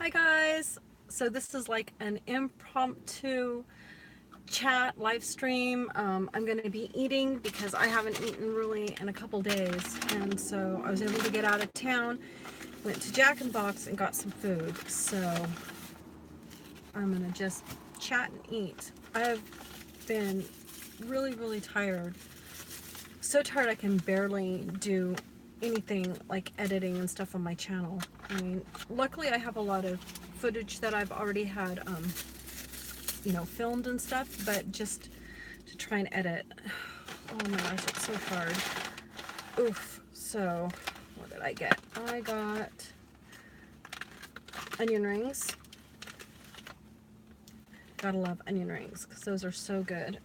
Hi guys. So this is like an impromptu chat live stream. I'm going to be eating because I haven't eaten really in a couple days, and so I was able to get out of town, went to Jack in the Box and got some food. So I'm going to just chat and eat. I've been really tired. So tired I can barely do anything like editing and stuff on my channel. I mean, luckily I have a lot of footage that I've already had, filmed and stuff, but just to try and edit, oh my gosh, it's so hard. Oof. So, what did I get? I got onion rings. Gotta love onion rings because those are so good.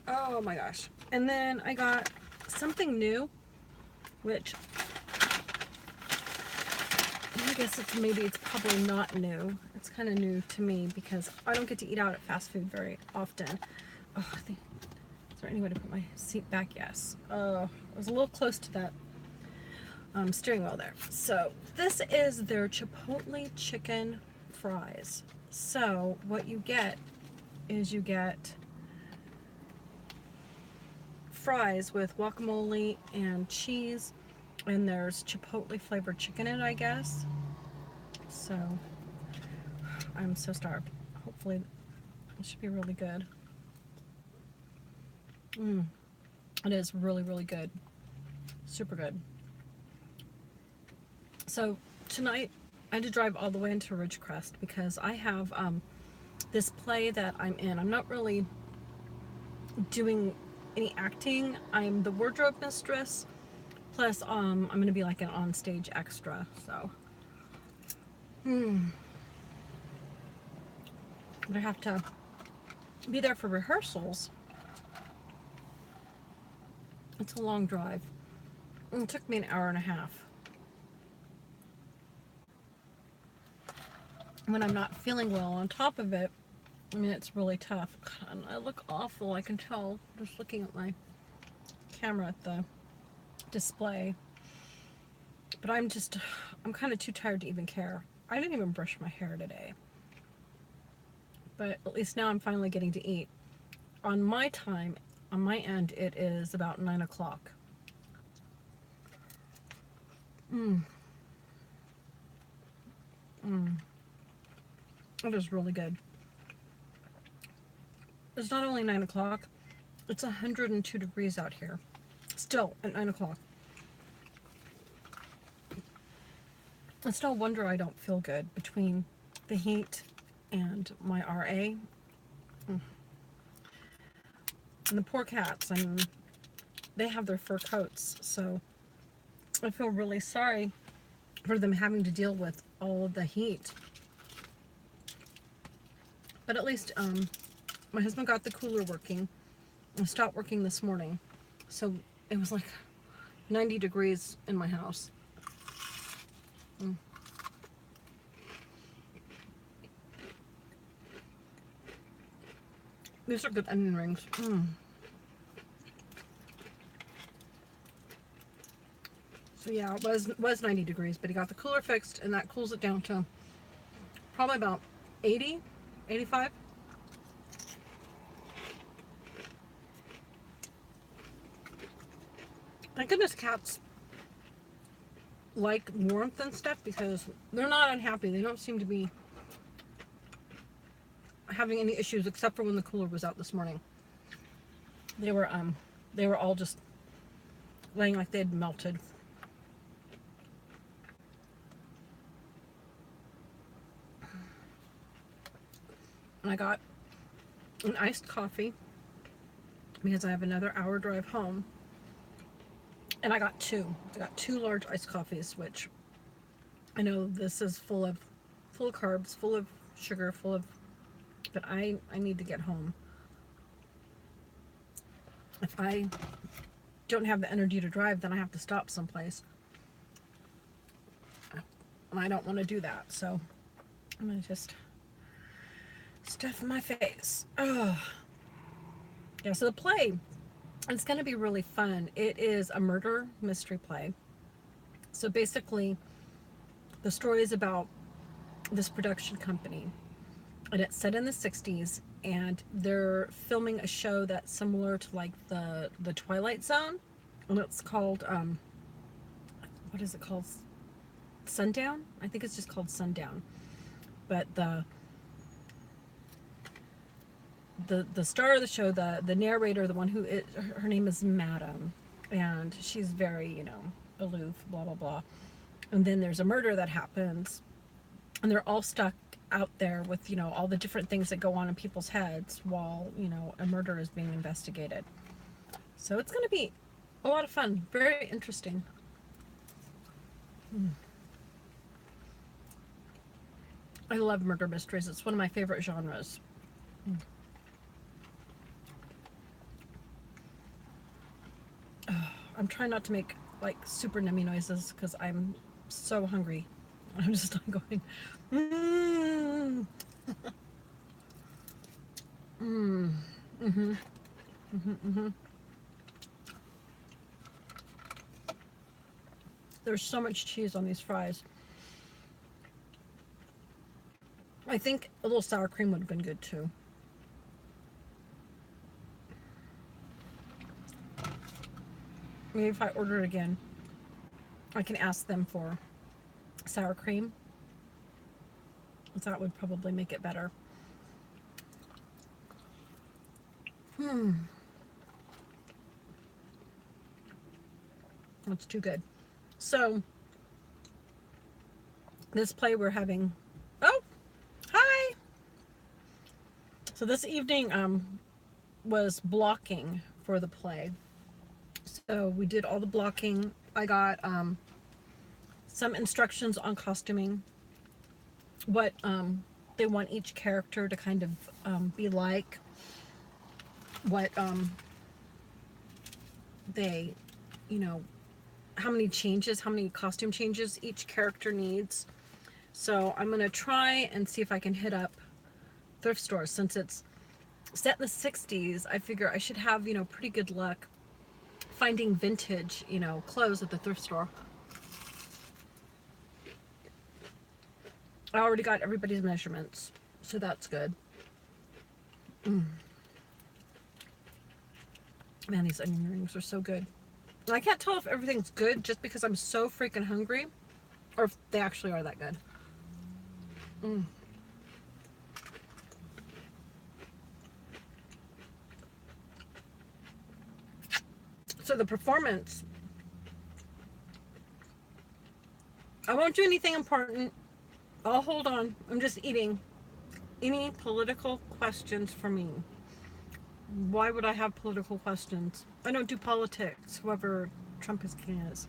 Oh my gosh. And then I got something new, which I guess it's probably not new. It's kind of new to me because I don't get to eat out at fast food very often. Oh, is there any way to put my seat back? Yes. I was a little close to that steering wheel there. So this is their Chipotle chicken fries. So what you get is you get fries with guacamole and cheese, and there's Chipotle flavored chicken in it, I guess. So I'm so starved. Hopefully it should be really good. It is really good. Super good. So tonight I had to drive all the way into Ridgecrest because I have this play that I'm in. I'm not really doing any acting. I'm the wardrobe mistress, plus I'm going to be like an on-stage extra. So but I have to be there for rehearsals. It's a long drive. It took me an hour and a half. When I'm not feeling well on top of it, I mean, it's really tough. God, I look awful, I can tell just looking at my camera at the display. But I'm kind of too tired to even care. I didn't even brush my hair today. But at least now I'm finally getting to eat. On my time, on my end, it is about 9 o'clock. It is really good. It's not only 9 o'clock, it's 102 degrees out here. Still at 9 o'clock. It's no wonder I don't feel good between the heat and my RA. And the poor cats, I mean, they have their fur coats, so I feel really sorry for them having to deal with all of the heat. But at least my husband got the cooler working and stopped working this morning. So it was like 90 degrees in my house. These are good onion rings. So yeah, it was 90 degrees, but he got the cooler fixed, and that cools it down to probably about 80, 85. Thank goodness cats like warmth and stuff because they're not unhappy. They don't seem to be having any issues except for when the cooler was out this morning. They were all just laying like they'd melted. And I got an iced coffee because I have another hour drive home. And I got two. I got two large iced coffees, which I know this is full of carbs, full of sugar, but I need to get home. If I don't have the energy to drive, then I have to stop someplace. And I don't want to do that, so I'm going to just stuff my face. Oh. Yeah, so the play, it's going to be really fun. It is a murder mystery play. So basically, the story is about this production company, and it's set in the 60s, and they're filming a show that's similar to like the Twilight Zone, and it's called what is it called? Sundown? I think it's just called Sundown. But the star of the show, the narrator, the one who her name is Madam, and she's very, you know, aloof, blah blah blah. And then there's a murder that happens, and they're all stuck out there with, you know, all the different things that go on in people's heads while, you know, a murder is being investigated. So it's going to be a lot of fun, very interesting. I love murder mysteries. It's one of my favorite genres. I'm trying not to make like super nummy noises because I'm so hungry. I'm just not going. Mm. Mm. Mhm. Mhm. Mhm. There's so much cheese on these fries. I think a little sour cream would have been good too. Maybe if I order it again, I can ask them for sour cream. That would probably make it better. That's too good. So this play we're having. Oh, hi. So this evening was blocking for the play. So we did all the blocking. I got some instructions on costuming, what they want each character to kind of be like, what they, you know, how many changes, how many costume changes each character needs. So I'm going to try and see if I can hit up thrift stores. Since it's set in the 60s, I figure I should have, you know, pretty good luck finding vintage, you know, clothes at the thrift store. I already got everybody's measurements, so that's good. Man, these onion rings are so good. And I can't tell if everything's good just because I'm so freaking hungry, or if they actually are that good. So the performance, I won't do anything important. I'll hold on. I'm just eating. Any political questions for me? Why would I have political questions? I don't do politics, whoever Trump is king is.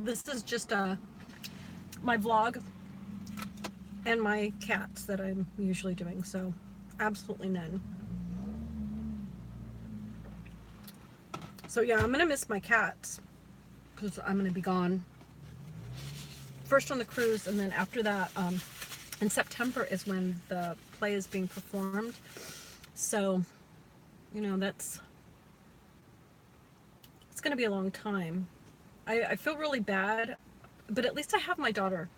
This is just my vlog and my cats that I'm usually doing, so absolutely none. So yeah, I'm gonna miss my cats because I'm gonna be gone first on the cruise, and then after that, in September is when the play is being performed. So, you know, it's gonna be a long time. I feel really bad, but at least I have my daughter.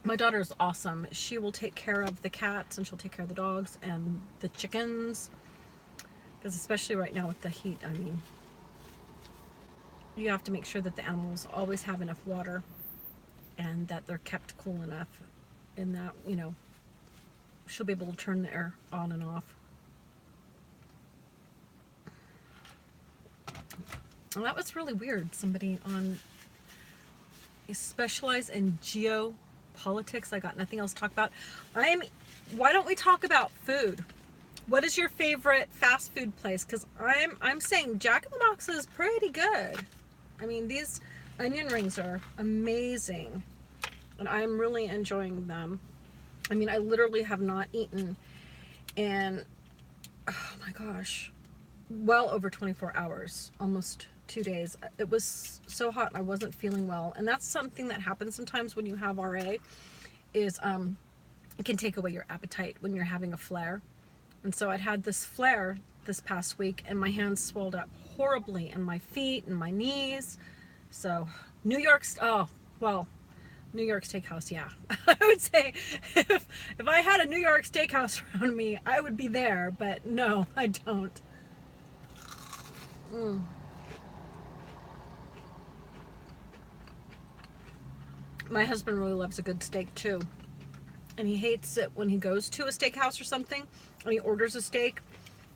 My daughter is awesome. She will take care of the cats, and she'll take care of the dogs and the chickens, because especially right now with the heat, I mean, you have to make sure that the animals always have enough water and that they're kept cool enough, and that, you know, she'll be able to turn the air on and off. And that was really weird. Somebody on specialize in geopolitics. I got nothing else to talk about. Why don't we talk about food? What is your favorite fast food place? Because I'm saying Jack in the Box is pretty good. I mean, these onion rings are amazing, and I'm really enjoying them. I mean, I literally have not eaten in, oh my gosh, well over 24 hours, almost 2 days. It was so hot, I wasn't feeling well, and that's something that happens sometimes when you have RA, is it can take away your appetite when you're having a flare. And so I'd had this flare this past week, and my hands swelled up horribly, and my feet and my knees. So New York's, oh well, New York Steakhouse, yeah. I would say if I had a New York Steakhouse around me, I would be there, but no, I don't. Mm. My husband really loves a good steak too. And he hates it when he goes to a steakhouse or something and he orders a steak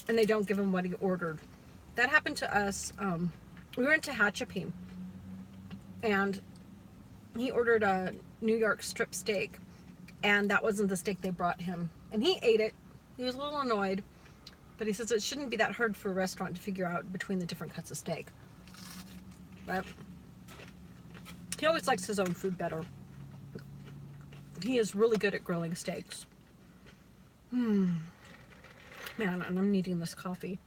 and they don't give him what he ordered. That happened to us. We were in Tehachapi and he ordered a New York strip steak and that wasn't the steak they brought him. And he ate it. He was a little annoyed, but he says it shouldn't be that hard for a restaurant to figure out between the different cuts of steak. But he always likes his own food better. He is really good at grilling steaks. Man, and I'm needing this coffee.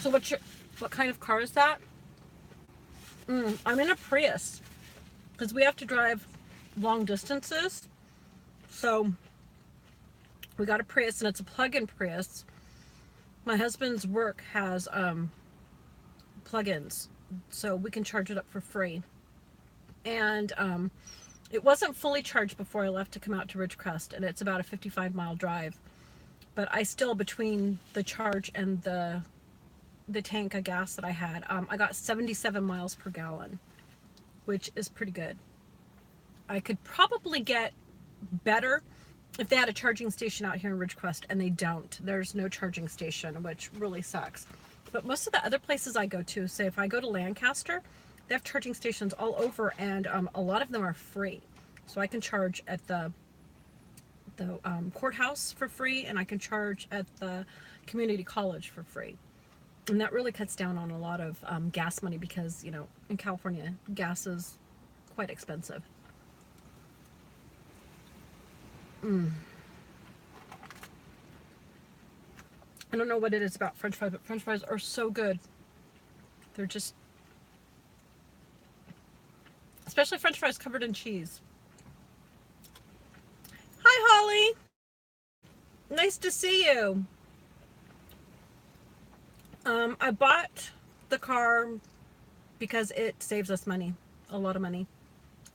So what kind of car is that? I'm in a Prius because we have to drive long distances. So we got a Prius and it's a plug-in Prius. My husband's work has plug-ins, so we can charge it up for free. And it wasn't fully charged before I left to come out to Ridgecrest, and it's about a 55-mile drive. But I still, between the charge and the tank of gas that I had, I got 77 miles per gallon, which is pretty good. I could probably get better if they had a charging station out here in Ridgecrest, and they don't. There's no charging station, which really sucks. But most of the other places I go to, say if I go to Lancaster, they have charging stations all over, and a lot of them are free. So I can charge at the courthouse for free, and I can charge at the community college for free. And that really cuts down on a lot of gas money because, you know, in California, gas is quite expensive. I don't know what it is about French fries, but French fries are so good. They're just, especially French fries covered in cheese. Hi, Holly. Nice to see you. I bought the car because it saves us money, a lot of money.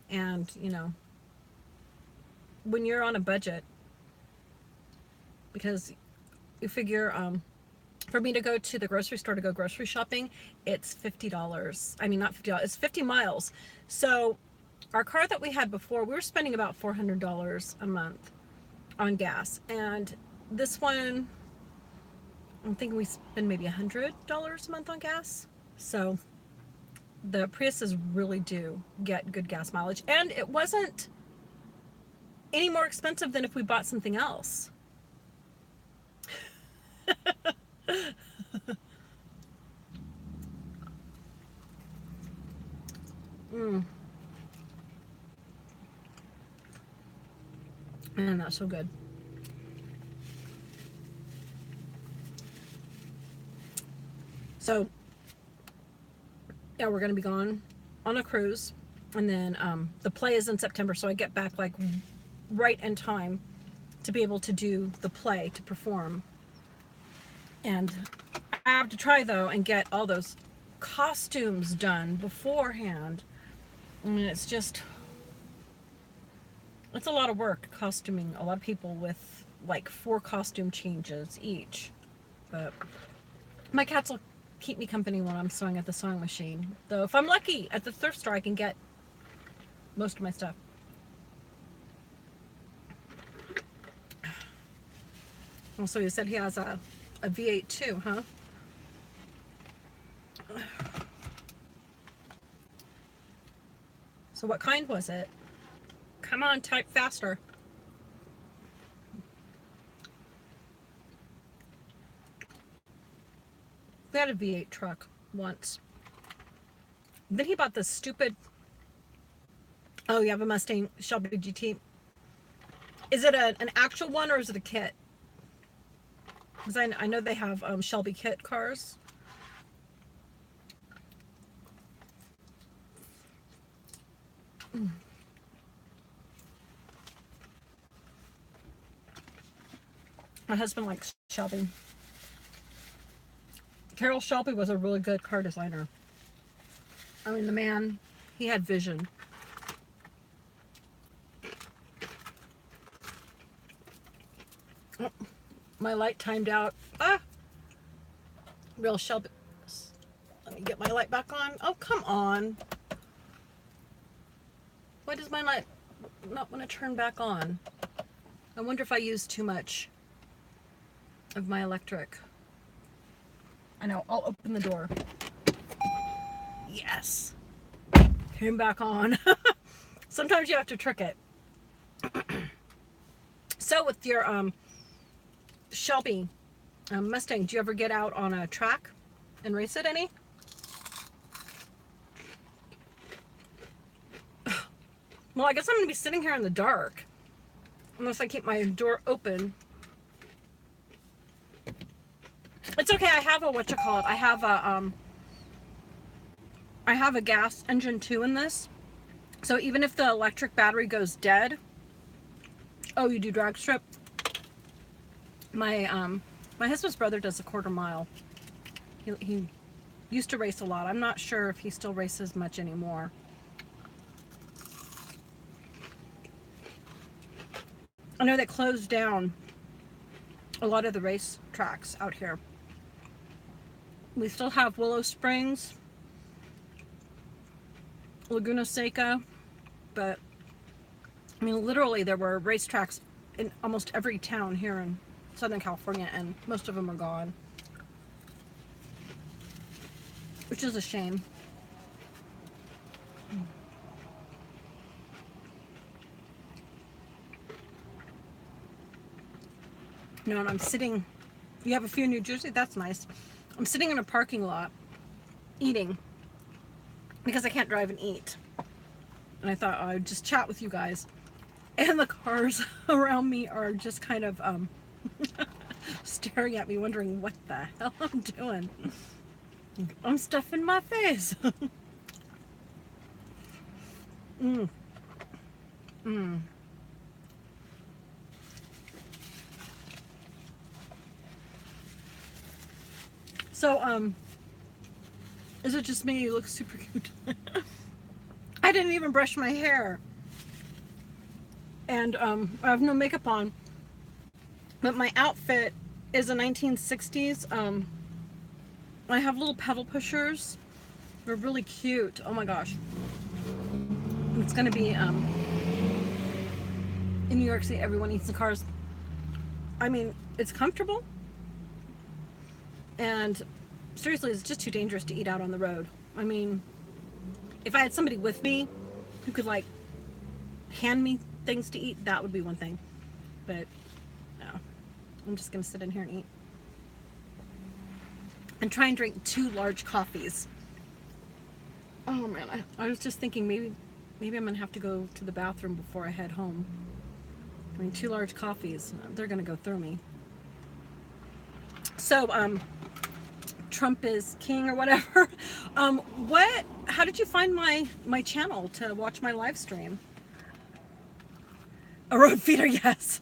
And, you know, when you're on a budget, because you figure, for me to go to the grocery store to go grocery shopping, it's $50. I mean, not $50, it's 50 miles. So our car that we had before, we were spending about $400 a month on gas. And this one, I'm thinking we spend maybe $100 a month on gas. So the Priuses really do get good gas mileage. And it wasn't any more expensive than if we bought something else. Man, that's so good. So, yeah, we're going to be gone on a cruise. And then the play is in September, so I get back like right in time to be able to do the play, to perform. And I have to try, though, and get all those costumes done beforehand. I mean, it's a lot of work costuming a lot of people with like 4 costume changes each. But my cats will keep me company when I'm sewing at the sewing machine. Though if I'm lucky at the thrift store, I can get most of my stuff. Also, you said he has a V8 too, huh? So what kind was it? Come on, type faster. We had a V8 truck once. Then he bought this stupid... Oh, you have a Mustang Shelby GT. Is it an actual one or is it a kit? Because I know they have Shelby kit cars. My husband likes Shelby. Carol Shelby was a really good car designer. I mean, the man, he had vision. Oh, my light timed out. Ah! Real Shelby. Let me get my light back on. Oh, come on. Why does my light not want to turn back on? I wonder if I use too much of my electric. I know, I'll open the door. Yes. Came back on. Sometimes you have to trick it. So with your Shelby Mustang, do you ever get out on a track and race it any? Well, I guess I'm going to be sitting here in the dark. Unless I keep my door open. It's okay, I have a, whatchamacallit, I have a gas engine too in this. So even if the electric battery goes dead, oh, you do drag strip? My husband's brother does a 1/4 mile. He used to race a lot. I'm not sure if he still races much anymore. I know they closed down a lot of the race tracks out here. We still have Willow Springs, Laguna Seca, but I mean, literally there were racetracks in almost every town here in Southern California, and most of them are gone, which is a shame. You know, and I'm sitting, you have a few in New Jersey, that's nice. I'm sitting in a parking lot eating because I can't drive and eat. And I thought I'd just chat with you guys. And the cars around me are just kind of staring at me, wondering what the hell I'm doing. I'm stuffing my face. mm. Mm. So, is it just me? You look super cute. I didn't even brush my hair. And I have no makeup on. But my outfit is a 1960s. I have little pedal pushers. They're really cute. Oh my gosh. It's gonna be in New York City, everyone eats in cars. I mean, it's comfortable. And seriously, it's just too dangerous to eat out on the road. I mean, if I had somebody with me who could like hand me things to eat, that would be one thing. But no, I'm just gonna sit in here and eat. And try and drink 2 large coffees. Oh man, I was just thinking maybe I'm gonna have to go to the bathroom before I head home. I mean, 2 large coffees, they're gonna go through me. So, Trump is king or whatever. How did you find my channel to watch my live stream? A road feeder, yes.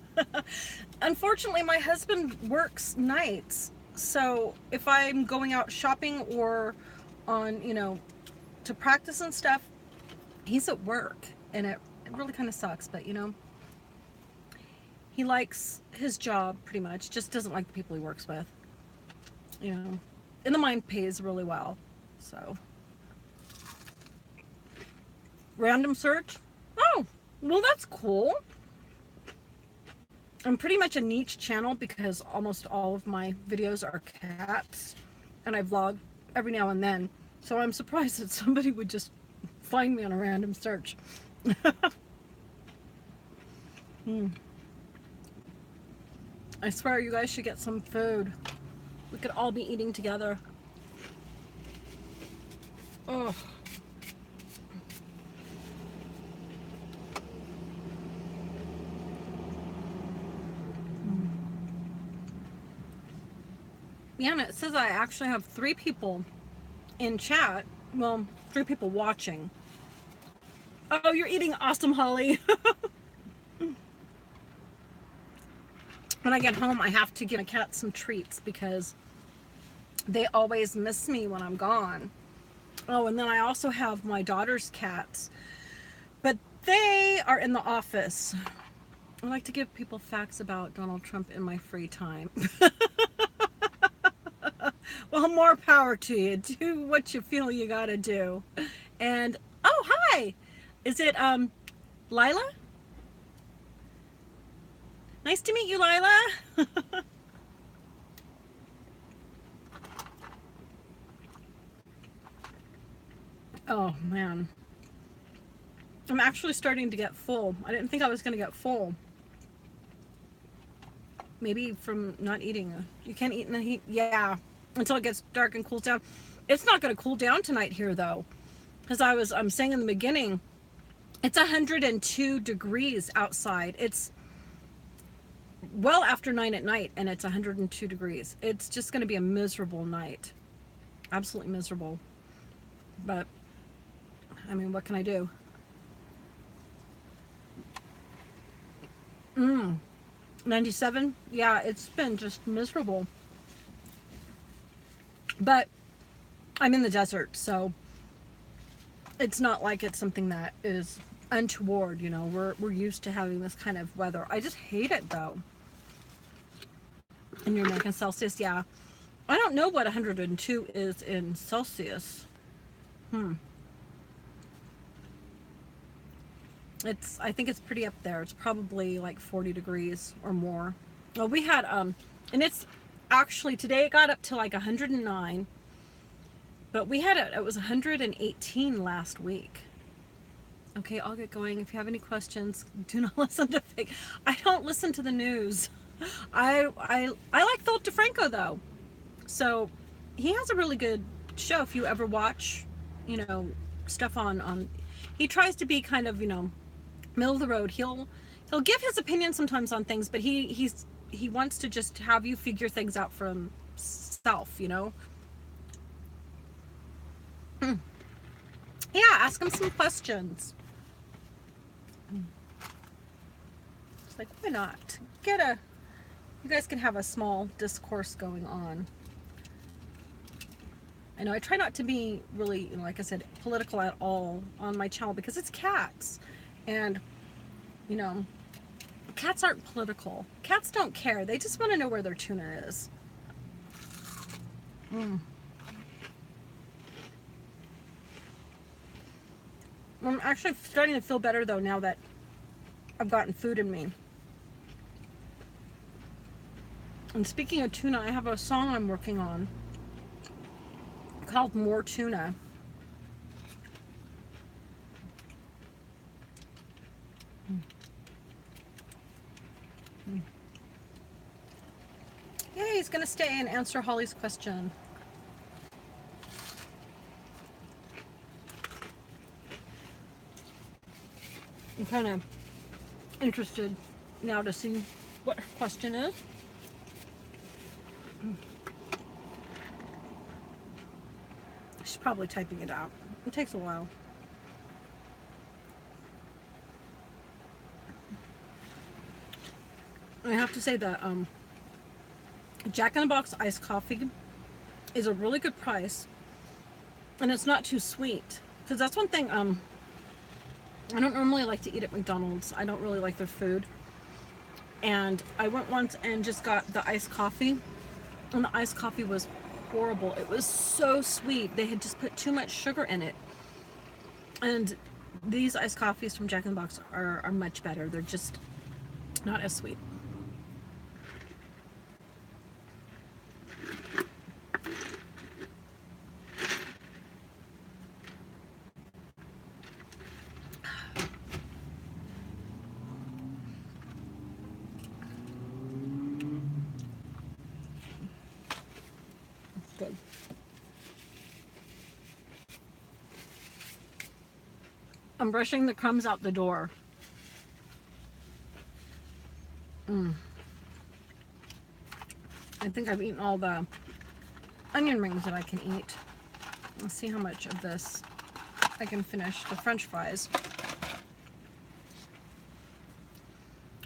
Unfortunately, my husband works nights. So if I'm going out shopping or on, you know, to practice and stuff, he's at work, and it really kind of sucks, but you know, he likes his job pretty much, just doesn't like the people he works with, you know, and the mine pays really well. So random search. Oh, well, that's cool. I'm pretty much a niche channel because almost all of my videos are cats, and I vlog every now and then. So I'm surprised that somebody would just find me on a random search. I swear you guys should get some food. We could all be eating together. Oh. Yeah, and it says I actually have 3 people in chat. Well, 3 people watching. Oh, you're eating awesome, Holly. When I get home, I have to give my cat some treats because They always miss me when I'm gone. Oh, and then I also have my daughter's cats, but they are in the office. I like to give people facts about Donald Trump in my free time. Well, more power to you. Do what you feel you gotta do. And oh, hi. Is it Lila? Nice to meet you, Lila. Oh man. I'm actually starting to get full. I didn't think I was gonna get full. Maybe from not eating. You can't eat in the heat. Yeah, until it gets dark and cools down. It's not going to cool down tonight here though, because I'm saying in the beginning, it's 102 degrees outside. It's well after 9 at night, and it's 102 degrees. It's just going to be a miserable night, absolutely miserable. But I mean, what can I do? 97. Yeah, it's been just miserable. But I'm in the desert, so it's not like it's something that is untoward, you know. We're used to having this kind of weather. I just hate it though. And you're making Celsius, yeah. I don't know what 102 is in Celsius. I think it's pretty up there. It's probably like 40 degrees or more. Well, we had and it's actually today it got up to like 109. But we had it was 118 last week. Okay, I'll get going. If you have any questions, do not listen to fake. I don't listen to the news. I like Philip DeFranco though. So he has a really good show if you ever watch, you know, stuff on he tries to be kind of, you know, middle of the road. He'll give his opinion sometimes on things, but he wants to just have you figure things out for himself, you know. Yeah, ask him some questions. It's like, why not? You guys can have a small discourse going on. I know I try not to be really, you know, like I said, political at all on my channel because it's cats. And, you know, cats aren't political. Cats don't care. They just want to know where their tuna is. I'm actually starting to feel better though now that I've gotten food in me. And speaking of tuna, I have a song I'm working on called More Tuna. Yeah, he's gonna stay and answer Holly's question. I'm kind of interested now to see what her question is. She's probably typing it out. It takes a while. I have to say that Jack in the Box iced coffee is a really good price, and it's not too sweet. Because that's one thing I don't normally like to eat at McDonald's. I don't really like their food. And I went once and just got the iced coffee, and the iced coffee was horrible. It was so sweet. They had just put too much sugar in it. And these iced coffees from Jack in the Box are much better. They're just not as sweet. Good. I'm brushing the crumbs out the door. I think I've eaten all the onion rings that I can eat. Let's see how much of this I can finish. The French fries.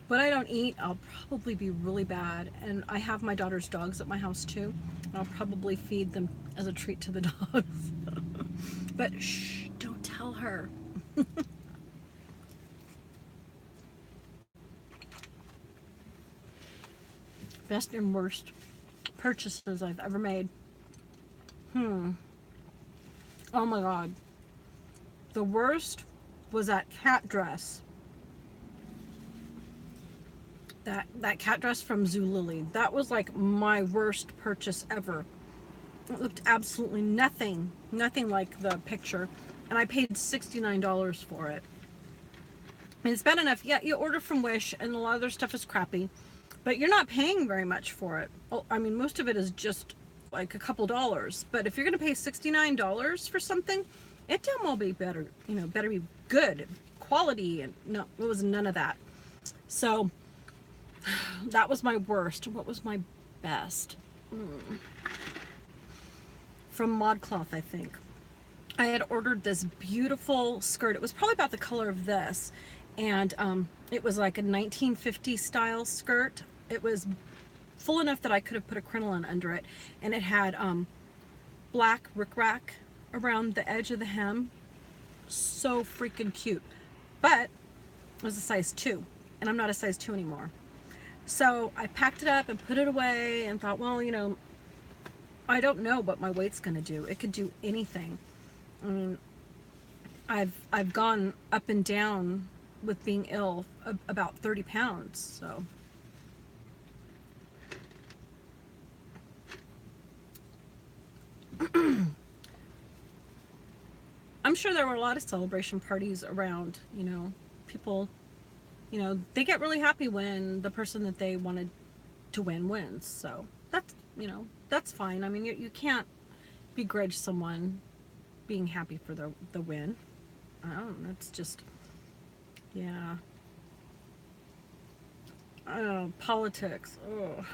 What I don't eat, I'll probably be really bad. And I have my daughter's dogs at my house too. I'll probably feed them as a treat to the dogs. But shh, don't tell her. Best and worst purchases I've ever made. Oh my god. The worst was that cat dress. That cat dress from Zulily. That was like my worst purchase ever. It looked absolutely nothing like the picture. And I paid $69 for it. And it's bad enough. Yeah, you order from Wish and a lot of their stuff is crappy. But you're not paying very much for it. Oh, I mean, most of it is just like a couple dollars. But if you're going to pay $69 for something, it damn well be better, better be good quality. And no, it was none of that. So that was my worst. What was my best? From ModCloth, I think. I had ordered this beautiful skirt. It was probably about the color of this. And it was like a 1950 style skirt. It was full enough that I could have put a crinoline under it. And it had black rickrack around the edge of the hem. So freaking cute. But it was a size 2. And I'm not a size 2 anymore. So I packed it up and put it away and thought, well, I don't know what my weight's going to do. It could do anything. I mean, I've gone up and down with being ill about 30 pounds. So I'm sure there were a lot of celebration parties around, people, they get really happy when the person that they wanted to win wins. So that's fine. I mean, you can't begrudge someone being happy for the win. I don't know. It's just, yeah. I don't know, politics. Oh,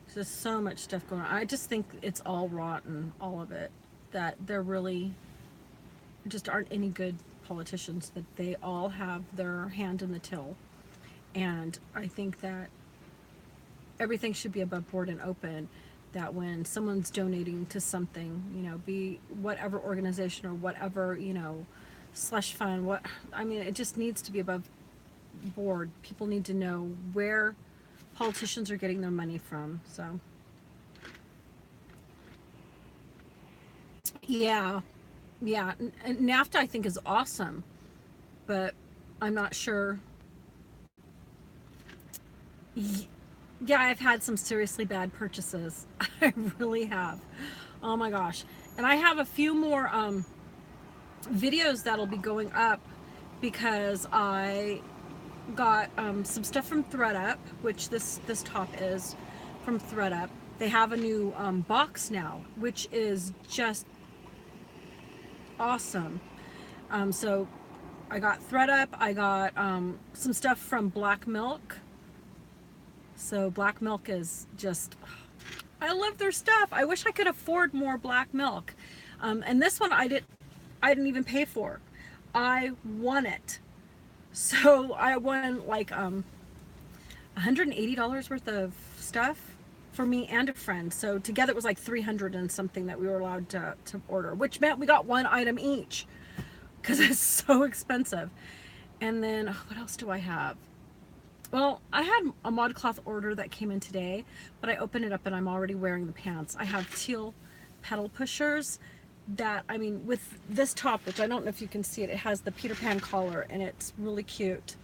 there's just so much stuff going on. I just think it's all rotten, all of it. That there really just aren't any good politicians. That they all have their hand in the till. And I think that everything should be above board and open. That when someone's donating to something, be whatever organization or whatever, slush fund, it just needs to be above board. People need to know where politicians are getting their money from. So yeah, and NAFTA I think is awesome, but I'm not sure. Yeah, I've had some seriously bad purchases. I really have. Oh my gosh. And I have a few more videos that'll be going up because I got some stuff from ThreadUp, which this top is from ThreadUp. They have a new box now, which is just awesome. So I got ThreadUp. I got some stuff from Black Milk. So Black Milk is just, I love their stuff. I wish I could afford more Black Milk. And this one I didn't even pay for. I won it. So I won like $180 worth of stuff for me and a friend. So together it was like 300 and something that we were allowed to order, which meant we got one item each because it's so expensive. And then what else do I have? Well, I had a ModCloth order that came in today, but I opened it up and I'm already wearing the pants. I have teal pedal pushers that, with this top, which I don't know if you can see it, it has the Peter Pan collar and it's really cute.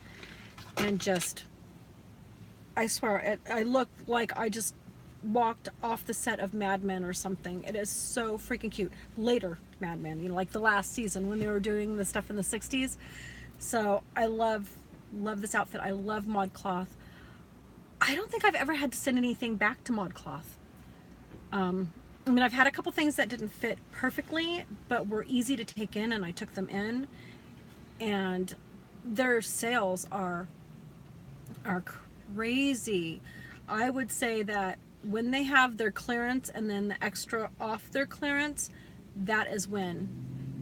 And just, I swear, I look like I just walked off the set of Mad Men or something. It is so freaking cute. Later Mad Men, like the last season when they were doing the stuff in the 60s. So I love this outfit. I love ModCloth. I don't think I've ever had to send anything back to ModCloth. I've had a couple things that didn't fit perfectly, but were easy to take in, and I took them in. And their sales are crazy. I would say that when they have their clearance and then the extra off their clearance, that is when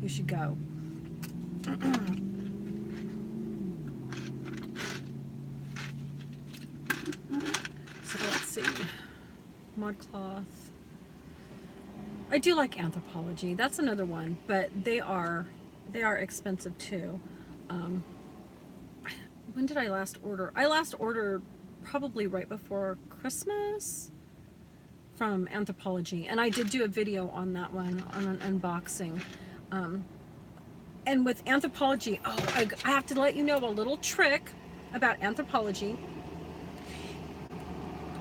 you should go. So let's see. ModCloth. I do like Anthropology. That's another one, but they are expensive too. Um, when did I last order? I last ordered probably right before Christmas from Anthropology, and I did do a video on that one, on an unboxing. Um, and with Anthropology, oh, I have to let you know a little trick about Anthropology.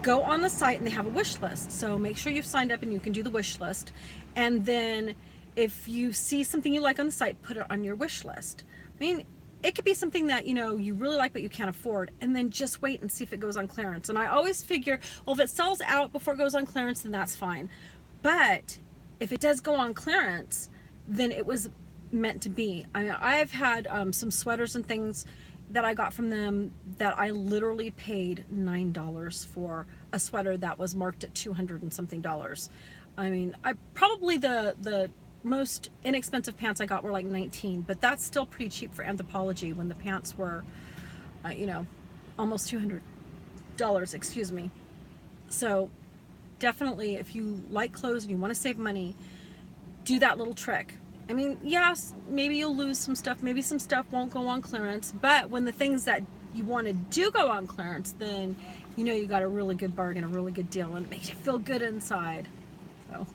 Go on the site and they have a wish list. So make sure you've signed up and you can do the wish list. And then if you see something you like on the site, put it on your wish list. I mean, it could be something that, you know, you really like but you can't afford, and then just wait and see if it goes on clearance. And I always figure, well, if it sells out before it goes on clearance, then that's fine. But if it does go on clearance, then it was meant to be. I mean, I've had some sweaters and things that I got from them that I literally paid $9 for a sweater that was marked at 200 and something dollars. I mean, I probably the most inexpensive pants I got were like 19, but that's still pretty cheap for Anthropology when the pants were, you know, almost $200, excuse me. So definitely, if you like clothes and you want to save money, do that little trick. I mean, yes, maybe you'll lose some stuff, maybe some stuff won't go on clearance, but when the things that you wanted do go on clearance, then you know you got a really good bargain, a really good deal, and it makes you feel good inside. So.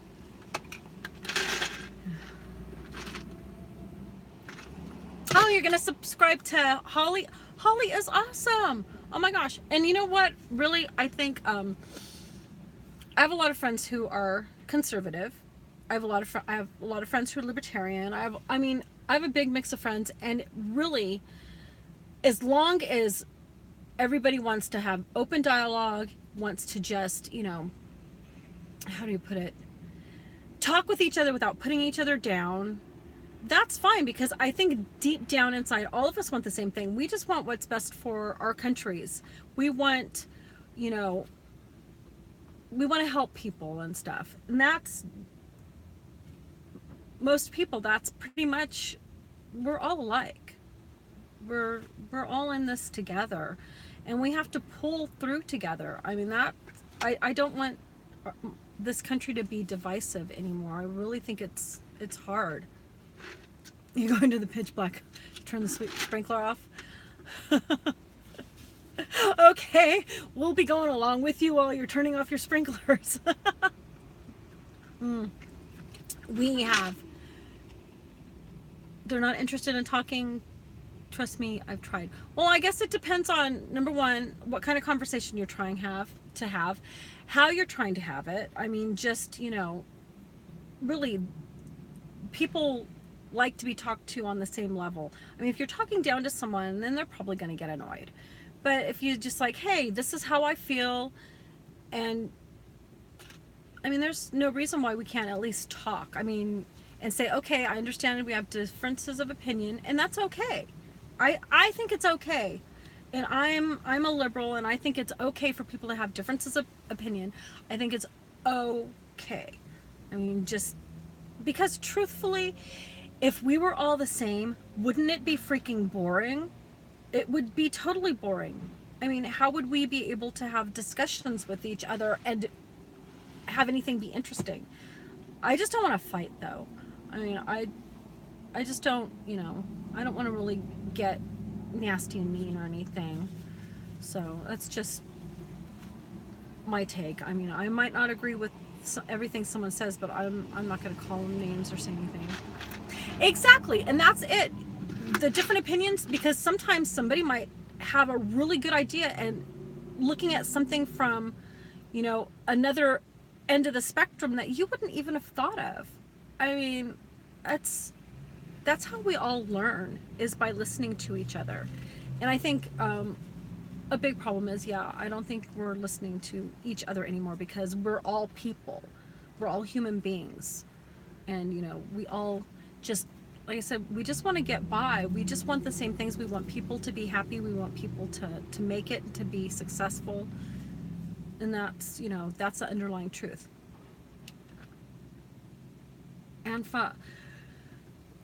Oh, you're gonna subscribe to Holly? Holly is awesome. Oh my gosh. And you know what? Really, I think I have a lot of friends who are conservative. I have a lot of friends who are libertarian. I have a big mix of friends, and really, as long as everybody wants to have open dialogue, wants to just, you know, how do you put it? Talk with each other without putting each other down. That's fine, because I think deep down inside, all of us want the same thing. We just want what's best for our countries. We want, you know, we want to help people and stuff. And that's, most people, that's pretty much, we're all alike. We're all in this together, and we have to pull through together. I mean, that, I don't want this country to be divisive anymore. I really think it's hard. You go into the pitch black, turn the sprinkler off. Okay, we'll be going along with you while you're turning off your sprinklers. We have, they're not interested in talking. Trust me, I've tried. Well, I guess it depends on, number one, what kind of conversation you're trying to have, how you're trying to have it. I mean, just, you know, really, people like to be talked to on the same level. I mean, if you're talking down to someone, then they're probably going to get annoyed. But if you just like, hey, this is how I feel, and I mean, there's no reason why we can't at least talk. I mean, and say, okay, I understand we have differences of opinion, and that's okay. I think it's okay. And I'm a liberal, and I think it's okay for people to have differences of opinion. I think it's okay. I mean, just because truthfully, if we were all the same, wouldn't it be freaking boring? It would be totally boring. I mean, how would we be able to have discussions with each other and have anything be interesting? I just don't want to fight, though. I mean, I just don't, you know, I don't want to really get nasty and mean or anything. So that's just my take. I mean, I might not agree with everything someone says, but I'm not going to call them names or say anything. Exactly, and that's it. The different opinions, because sometimes somebody might have a really good idea, and looking at something from, you know, another end of the spectrum that you wouldn't even have thought of. I mean, that's how we all learn, is by listening to each other. And I think a big problem is, yeah, I don't think we're listening to each other anymore, because we're all people. We're all human beings. And, you know, we all just, like I said, we just want to get by. We just want the same things. We want people to be happy. We want people to make it, to be successful. And that's, you know, that's the underlying truth. Anfa,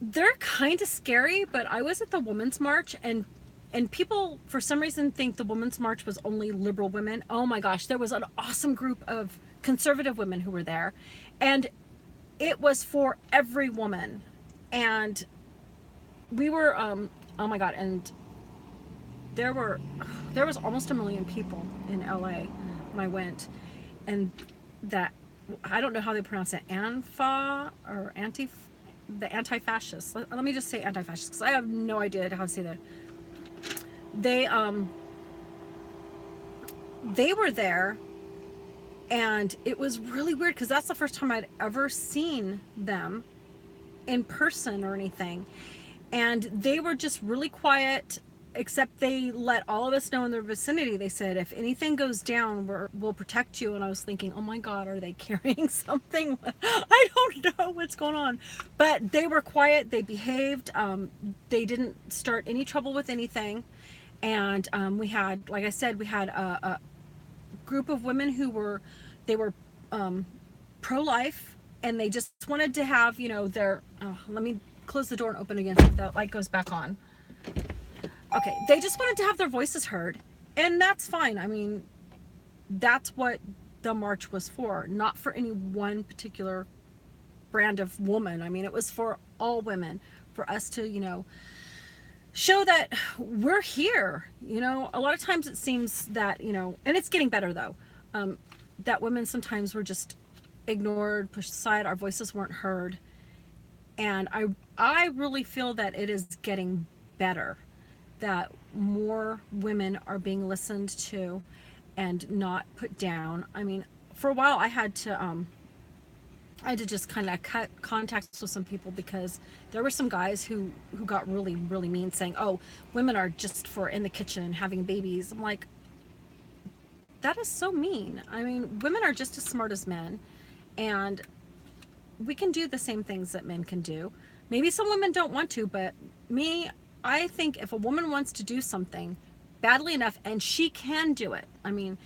they're kind of scary, but I was at the Women's March, and people for some reason think the Women's March was only liberal women. Oh my gosh, there was an awesome group of conservative women who were there, and it was for every woman. And we were oh my god, and there was almost 1 million people in LA when I went. And that, I don't know how they pronounce it, Anfa or anti, the anti-fascists. Let me just say anti-fascists, because I have no idea how to say that. They were there, and it was really weird because that's the first time I'd ever seen them in person or anything. And they were just really quiet, except they let all of us know in their vicinity. They said, if anything goes down, we'll protect you. And I was thinking, oh my God, are they carrying something? I don't know what's going on. But they were quiet. They behaved. They didn't start any trouble with anything. And we had, like I said, we had a group of women who were pro-life, and they just wanted to have, you know, their, let me close the door and open again so that light goes back on. Okay, they just wanted to have their voices heard, and that's fine. I mean, that's what the march was for, not for any one particular brand of woman. I mean, it was for all women, for us to, you know, show that we're here. You know, a lot of times it seems that, you know, and it's getting better though, that women sometimes were just ignored, pushed aside, our voices weren't heard. And I really feel that it is getting better, that more women are being listened to and not put down. I mean, for a while I had to just kind of cut contacts with some people, because there were some guys who got really, really mean, saying, oh, women are just for in the kitchen having babies. I'm like, that is so mean. I mean, women are just as smart as men, and we can do the same things that men can do. Maybe some women don't want to, but me, I think if a woman wants to do something badly enough, and she can do it, I mean,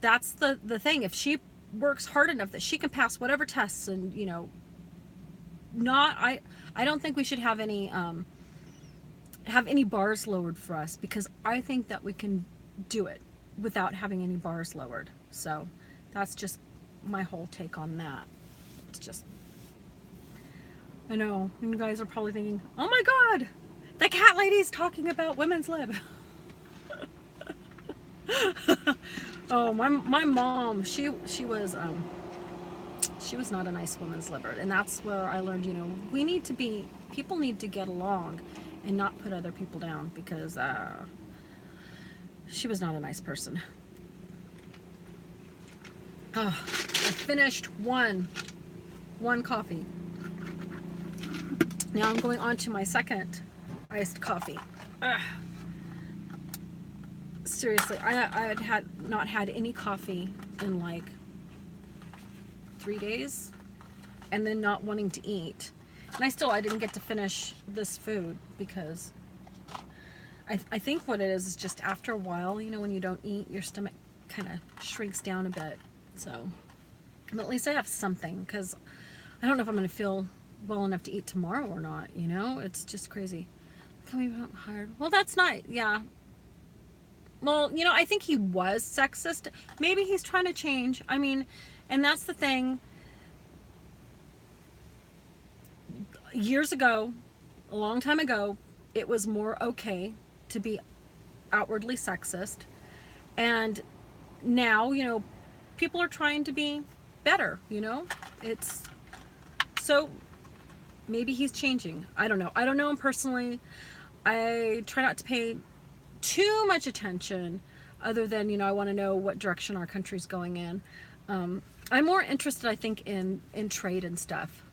that's the thing. If she works hard enough that she can pass whatever tests, and, you know, I don't think we should have any bars lowered for us, because I think that we can do it without having any bars lowered. So that's just my whole take on that. It's just, I know you guys are probably thinking, oh my God, the cat lady's talking about women's lib. Oh, my mom, she was not a nice woman's liver, and that's where I learned, you know, people need to get along and not put other people down, because she was not a nice person. Oh, I finished one coffee. Now I'm going on to my second iced coffee. Ugh. Seriously, I had not had any coffee in like 3 days, and then not wanting to eat. And I didn't get to finish this food, because I think what it is just after a while, you know, when you don't eat, your stomach kind of shrinks down a bit. So, but at least I have something, because I don't know if I'm going to feel well enough to eat tomorrow or not, you know? It's just crazy. Coming out hired. Well, that's not, yeah. Well, you know, I think he was sexist. Maybe he's trying to change. I mean, and that's the thing. Years ago, a long time ago, it was more okay to be outwardly sexist. And now, you know, people are trying to be better, you know? It's, so maybe he's changing. I don't know. I don't know him personally. I try not to pay too much attention, other than, you know, I want to know what direction our country's going in. I'm more interested, I think, in trade and stuff,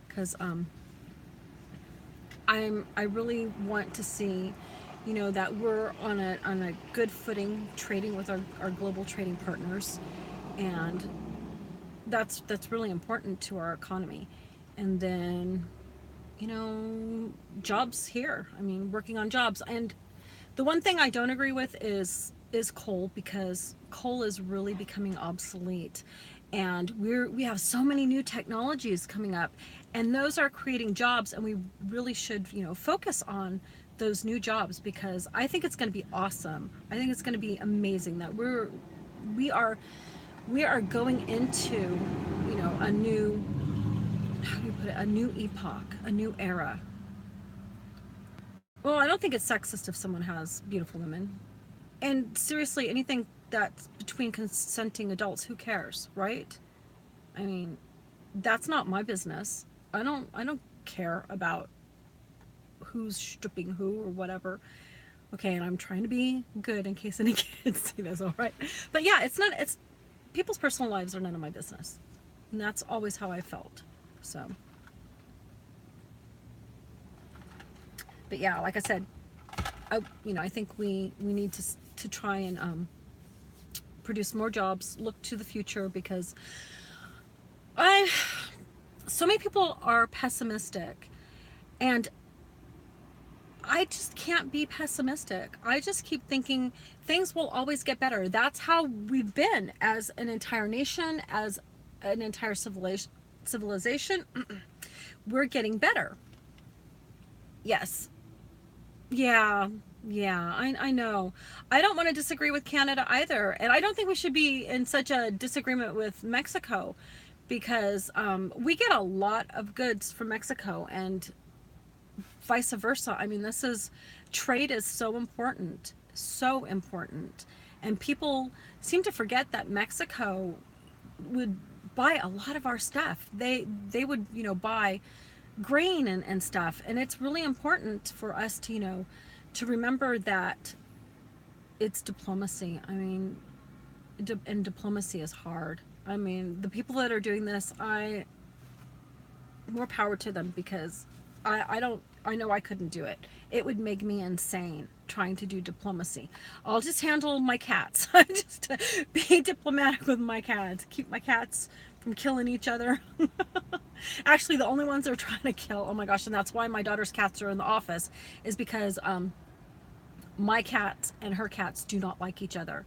because I really want to see, you know, that we're on a good footing trading with our global trading partners, and that's really important to our economy. And then, you know, jobs here. I mean, working on jobs. And the one thing I don't agree with is coal, because coal is really becoming obsolete, and we have so many new technologies coming up, and those are creating jobs, and we really should, you know, focus on those new jobs, because I think it's going to be awesome. I think it's going to be amazing that we are we are going into, you know, a new, how do you put it, a new epoch, a new era. Well, I don't think it's sexist if someone has beautiful women. And seriously, anything that's between consenting adults, who cares, right? I mean, that's not my business. I don't care about who's stripping who or whatever. Okay, and I'm trying to be good in case any kids see this, all right? But yeah, it's people's personal lives are none of my business. And that's always how I felt. So, but yeah, like I said, I think we need to try and produce more jobs, look to the future, because I so many people are pessimistic, and I just can't be pessimistic. I just keep thinking things will always get better. That's how we've been as an entire nation, as an entire civilization. We're getting better. Yes. Yeah. Yeah, I know. I don't want to disagree with Canada either. And I don't think we should be in such a disagreement with Mexico, because we get a lot of goods from Mexico and vice versa. I mean, this is trade is so important, so important. And people seem to forget that Mexico would buy a lot of our stuff. They would, buy grain and stuff. And it's really important for us to, to remember that it's diplomacy. I mean, and diplomacy is hard. I mean, the people that are doing this, more power to them, because I know I couldn't do it. It would make me insane trying to do diplomacy. I'll just handle my cats. I just be diplomatic with my cats. Keep my cats from killing each other. Actually, the only ones they're trying to kill, oh my gosh, and that's why my daughter's cats are in the office, is because my cats and her cats do not like each other.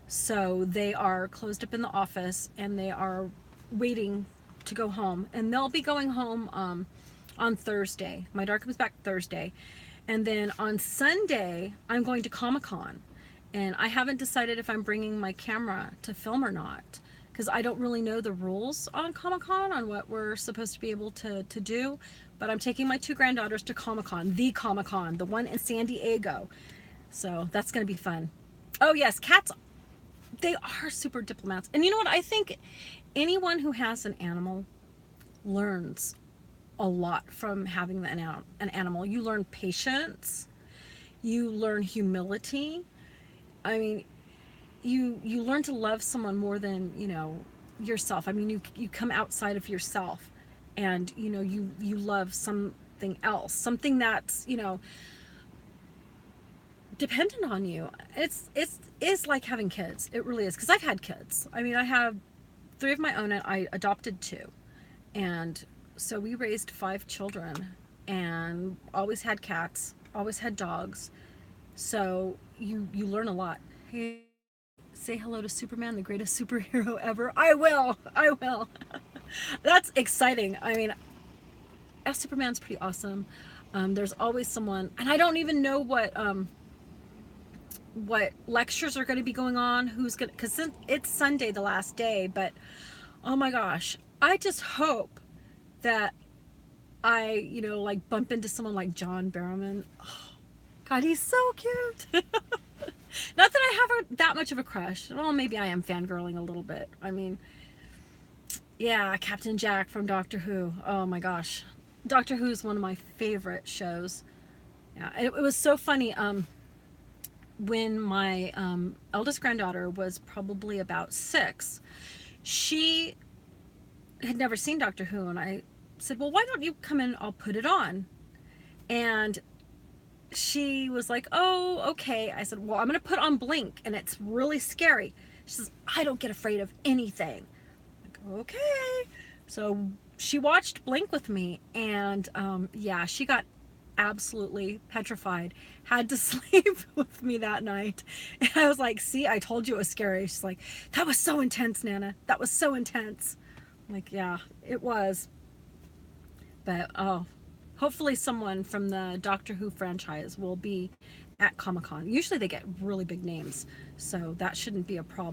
So they are closed up in the office, and they are waiting to go home. And they'll be going home on Thursday. My daughter comes back Thursday. And then on Sunday, I'm going to Comic-Con. And I haven't decided if I'm bringing my camera to film or not, because I don't really know the rules on Comic-Con, on what we're supposed to be able to do. But I'm taking my two granddaughters to Comic-Con, the one in San Diego. So that's going to be fun. Oh yes, cats, they are super diplomats. And you know what? I think anyone who has an animal learns a lot from having an animal. You learn patience, you learn humility. I mean, you learn to love someone more than, yourself. I mean, you come outside of yourself, and you love something else, something that's, dependent on you. It's like having kids. It really is, because I've had kids. I mean, I have three of my own, and I adopted two. And so we raised 5 children, and always had cats, always had dogs. So you learn a lot. Hey, say hello to Superman, the greatest superhero ever. I will. I will. That's exciting. I mean, Superman's pretty awesome. There's always someone, and I don't even know what lectures are going to be going on, who's going to, because it's Sunday, the last day. But oh my gosh, I just hope that I, like bump into someone like John Barrowman. Oh, God, he's so cute. Not that I have that much of a crush. Well, maybe I am fangirling a little bit. I mean, yeah, Captain Jack from Doctor Who. Oh my gosh. Doctor Who is one of my favorite shows. Yeah, it was so funny. When my eldest granddaughter was probably about 6, she had never seen Doctor Who, and I said, well, why don't you come in, I'll put it on. And she was like, oh, okay. I said, well, I'm going to put on Blink, and it's really scary. She says, I don't get afraid of anything. I'm like, okay. So she watched Blink with me, and yeah, she got absolutely petrified, had to sleep with me that night. And I was like, see, I told you it was scary. She's like, that was so intense, Nana. That was so intense. I'm like, yeah, it was. But oh, hopefully someone from the Doctor Who franchise will be at Comic-Con. Usually they get really big names, so that shouldn't be a problem.